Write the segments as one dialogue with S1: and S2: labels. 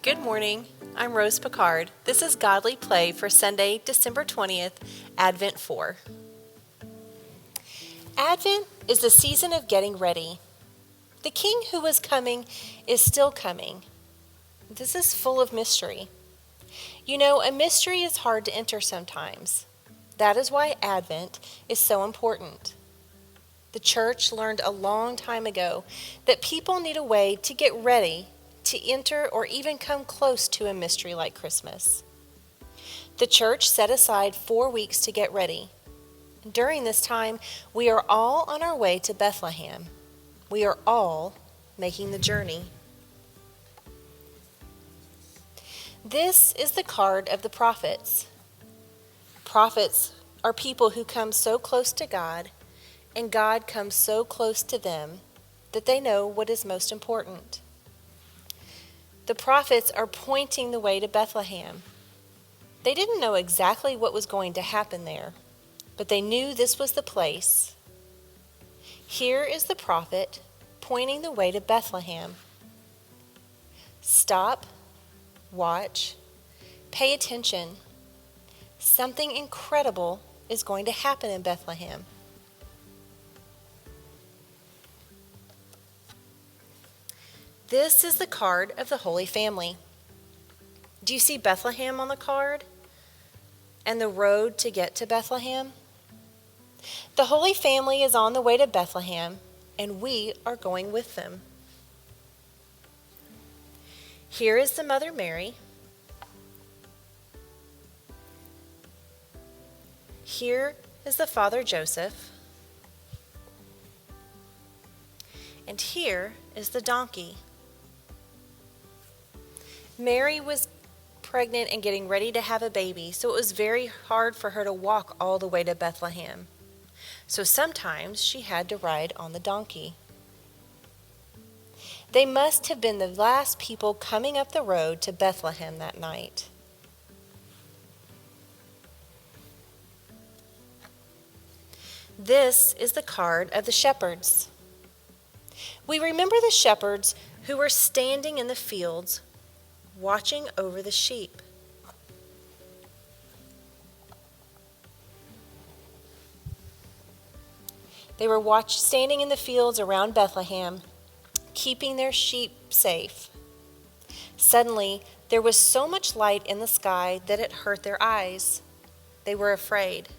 S1: Good morning. I'm Rose Picard. This is Godly Play for Sunday, December 20th, Advent 4. Advent is the season of getting ready. The King who was coming is still coming. This is full of mystery. You know, a mystery is hard to enter sometimes. That is why Advent is so important. The church learned a long time ago that people need a way to get ready to enter or even come close to a mystery like Christmas. The church set aside 4 weeks to get ready. During this time, we are all on our way to Bethlehem. We are all making the journey. This is the card of the prophets. Prophets are people who come so close to God, and God comes so close to them that they know what is most important. The prophets are pointing the way to Bethlehem. They didn't know exactly what was going to happen there, but they knew this was the place. Here is the prophet pointing the way to Bethlehem. Stop, watch, pay attention. Something incredible is going to happen in Bethlehem. This is the card of the Holy Family. Do you see Bethlehem on the card? And the road to get to Bethlehem? The Holy Family is on the way to Bethlehem, and we are going with them. Here is the Mother Mary. Here is the Father Joseph. And here is the donkey. Mary was pregnant and getting ready to have a baby, so it was very hard for her to walk all the way to Bethlehem. So sometimes she had to ride on the donkey. They must have been the last people coming up the road to Bethlehem that night. This is the card of the shepherds. We remember the shepherds who were standing in the fields watching over the sheep. They were standing in the fields around Bethlehem, keeping their sheep safe. Suddenly, there was so much light in the sky that it hurt their eyes. They were afraid.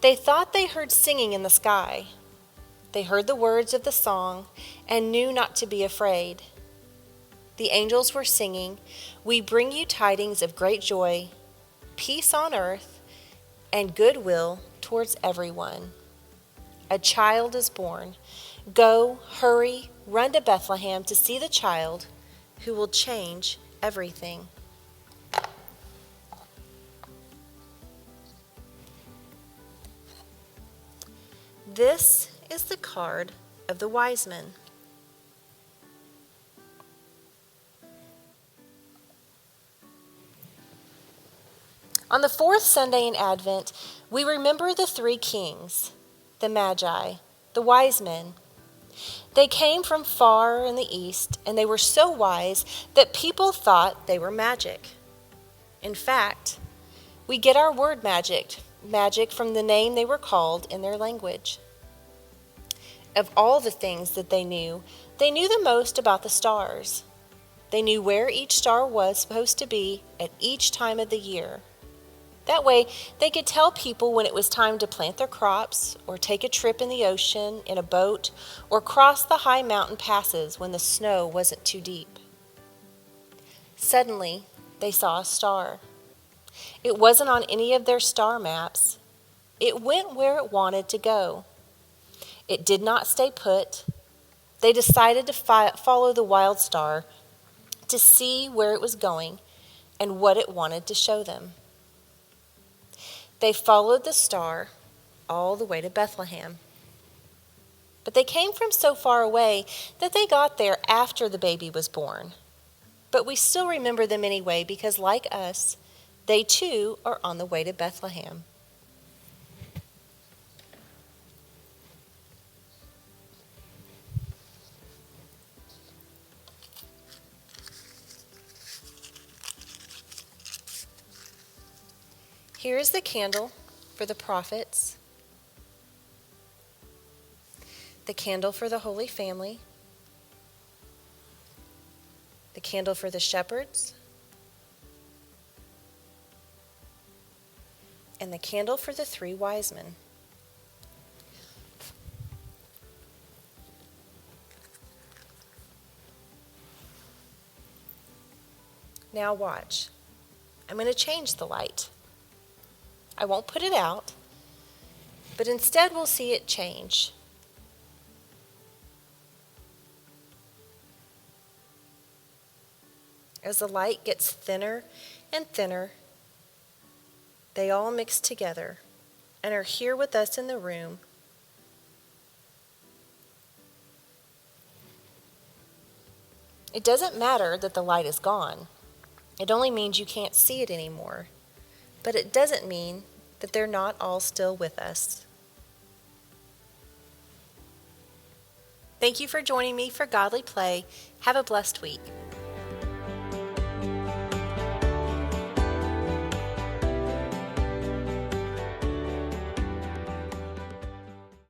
S1: They thought they heard singing in the sky. They heard the words of the song and knew not to be afraid. The angels were singing, "We bring you tidings of great joy, peace on earth, and goodwill towards everyone. A child is born. Go, hurry, run to Bethlehem to see the child who will change everything." This is the card of the wise men. On the fourth Sunday in Advent, we remember the three kings, the Magi, the wise men. They came from far in the east, and they were so wise that people thought they were magic. In fact, we get our word magic from the name they were called in their language. Of all the things that they knew the most about the stars. They knew where each star was supposed to be at each time of the year. That way, they could tell people when it was time to plant their crops, or take a trip in the ocean in a boat, or cross the high mountain passes when the snow wasn't too deep. Suddenly, they saw a star. It wasn't on any of their star maps. It went where it wanted to go. It did not stay put. They decided to follow the wild star to see where it was going and what it wanted to show them. They followed the star all the way to Bethlehem. But they came from so far away that they got there after the baby was born. But we still remember them anyway because, like us, they too are on the way to Bethlehem. Here is the candle for the prophets, the candle for the Holy Family, the candle for the shepherds, and the candle for the 3 wise men. Now watch. I'm going to change the light. I won't put it out, but instead we'll see it change. As the light gets thinner and thinner, they all mix together and are here with us in the room. It doesn't matter that the light is gone. It only means you can't see it anymore. But it doesn't mean that they're not all still with us. Thank you for joining me for Godly Play. Have a blessed week.